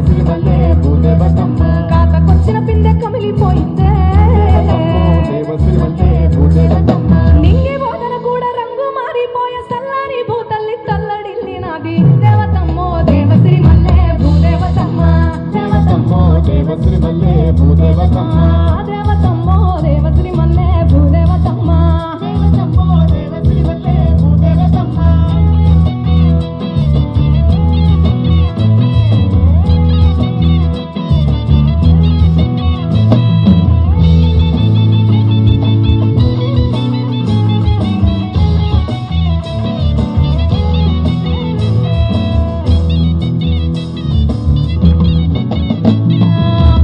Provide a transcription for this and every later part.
దేవశ్రీ మల్లె భూదేవతమ్మ కాతకొచ్చిన పిందె కమిలిపోయిందే దేవశ్రీ మల్లె భూదేవతమ్మ నింగి బోధన కూడా రంగు మారిపోయే సల్లారి భూతల్లి తల్లడిల్లి నాది దేవతమ్మో దేవశ్రీ మల్లె భూదేవతమ్మ దేవతమ్మో దేవశ్రీ మల్లె భూదేవతమ్మ దేవతమ్మో దేవశ్రీ మల్లె భూదేవతమ్మ దేవతమ్మో దేవశ్రీ మల్లె భూదేవతమ్మ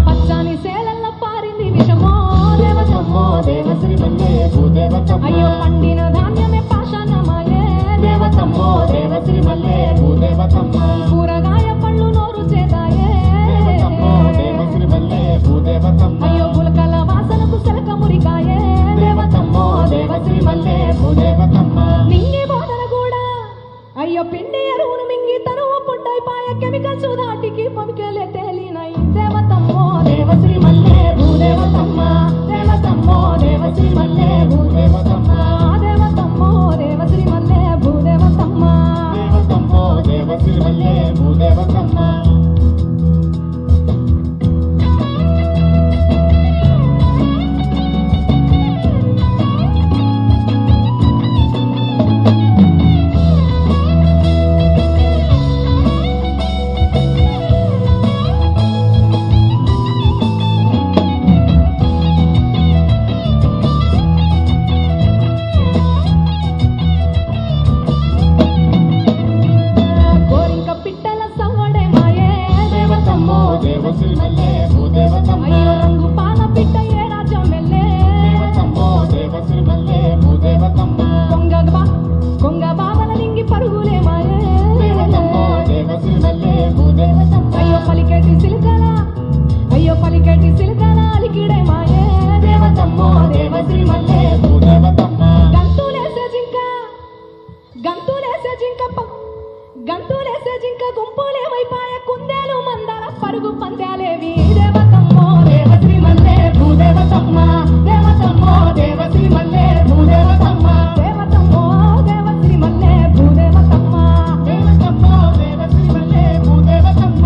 పచ్చని సేలల్లో పారింది విషమో దేవతమ్మో దేవశ్రీ మల్లె భూదేవతమ్మ అయ్యో పండిన ధాన్యమే పాషాణమాయే దేవతమ్మో దేవశ్రీ మల్లె భూదేవతమ్మ కూరగాయ పళ్ళు నోరు చేదాయే దేవతమ్మో దేవశ్రీ మల్లె భూదేవతమ్మ అయ్యో గులకల వాసనకు సెలక మురికాయే దేవతమ్మో దేవశ్రీ మల్లె భూదేవతమ్మ నింగి బోధన కూడా అయ్యో పిండి ఎరువును మింగి తనువు పుట్టైపాయ కెమికల్స్ దాటికి పంపికెళ్ళే తేలినై దేవతమ్మో దేవశ్రీ మల్లె భూదేవతమ్మ దేవతమ్మో దేవశ్రీ మల్లె భూదేవతమ్మ దేవతమ్మో దేవశ్రీ మల్లె భూదేవతమ్మ దేవతమ్మో దేవశ్రీ మల్లె భూదేవతమ్మ గోరింక పిట్టల సవ్వడే మాయే దేవతమ్మో దేవశ్రీ మల్లె భూదేవతమ్మ అయ్యో రంగు పాల పిట్ట ఏ రాజ్యం వెళ్ళే దేవతమ్మో దేవశ్రీ మల్లె భూదేవతమ్మ కొంగ బావల నింగి పరుగులే మాయే దేవతమ్మో దేవశ్రీ మల్లె భూదేవతమ్మ అయ్యో పలికేటి సిలకల అలికిడే మాయే దేవతమ్మో దేవశ్రీ మల్లె భూదేవతమ్మ గంతులేసే జింక గుంపులేమైపాయ కుందేలు మందర పరుగు పందాలేవి దేవతమ్మో దేవశ్రీ మల్లె భూదేవతమ్మ దేవతమ్మో దేవశ్రీ మల్లె భూదేవతమ్మ దేవతమ్మో దేవశ్రీ మల్లె భూదేవతమ్మ దేవతమ్మో దేవశ్రీ మల్లె భూదేవతమ్మ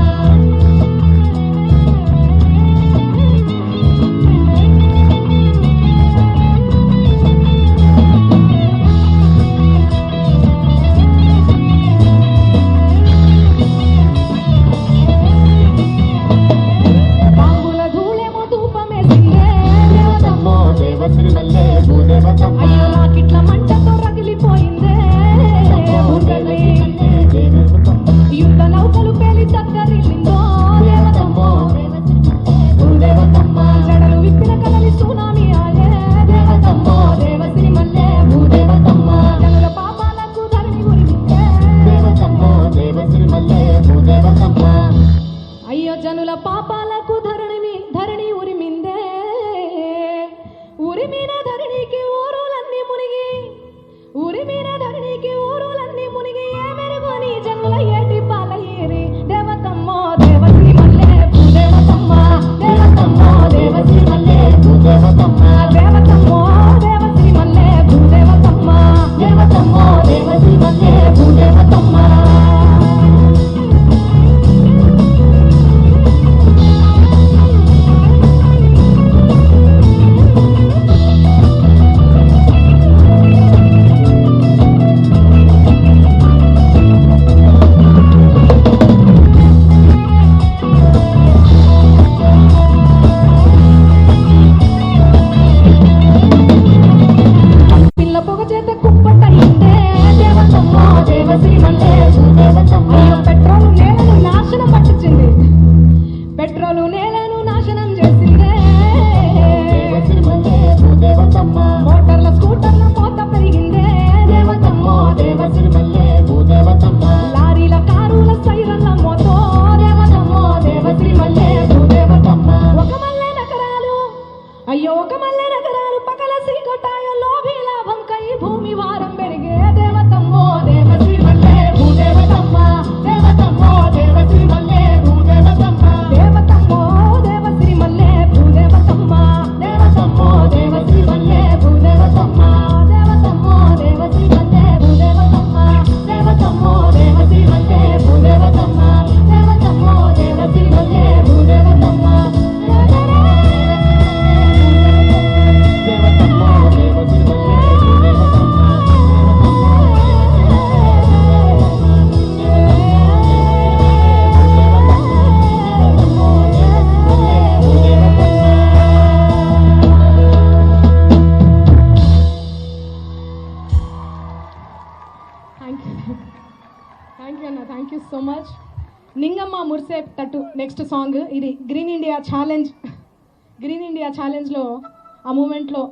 బాంబుల ధూళేమో ధూపమేసిందే దేవతమ్మో దేవశ్రీ మల్లె భూదేవతమ్మ అయ్యో నాకిట్ల మంటతో రగిలిపోయిందే ఉండలే యుద్ధ నౌకలు పేలి దగ్గరిల్లిందో దేవతమ్మో భూదేవతమ్మ జడలు విప్పిన కలలి సునామీ ఆయే దేవతమ్మో దేవశ్రీ మల్లె భూదేవతమ్మ జనుల పాపాలకు ధరణి ఉరిమిందే దేవతమ్మో దేవశ్రీ మల్లె భూదేవతమ్మ అయ్యో జనుల పాపాలకు ధరణి ఉరిమిందే ఉరిమిన ధరణికి ఊరులన్నీ మునిగి ఏ మెరుగుని జనుల ఏటి పాలయ్యేరి దేవతమ్మో దేవశ్రీ మల్లె భూదేవతమ్మ దేవతమ్మో దేవశ్రీ మల్లె భూదేవతమ్మ దేవతమ్మో దేవశ్రీ మల్లె భూదేవతమ్మ దేవతమ్మో దేవశ్రీ మల్లె భూదేవతమ్మ పిల్ల పొగ చేత కుప్పటయిందే దేవతమ్మో దేవశ్రీ మల్లె భూదేవతమ్మ అయ్యో పెట్రోలు నేలను నాశనం పట్టించింది నాశనం చేసిందే దేవశ్రీ మల్లె భూదేవతమ్మ మోటార్ల స్కూటర్ల మోత పెరిగిందే దేవతమ్మో దేవశ్రీ మల్లె భూదేవతమ్మ లారీల కారుల సైరన్ల మోతో దేవతమ్మో దేవశ్రీ మల్లె భూదేవతమ్మ ఒక మల్లె నగరాలు అయ్యో ఒక మల్లె నగరాలు పకల సీకొట్టాయ లోభి లాభం కై భూమి వారం పెరిగే దేవతమ్మో దేవశ్రీ మల్లె భూదేవతమ్మ దేవతమ్మో దేవశ్రీ మల్లె భూదేవతమ్మ థ్యాంక్ యూ అన్న, థ్యాంక్ యూ సో మచ్. నింగమ్మ మురిసే తట్టు నెక్స్ట్ సాంగ్. ఇది green India challenge. Green India ఛాలెంజ్లో ఆ మూమెంట్లో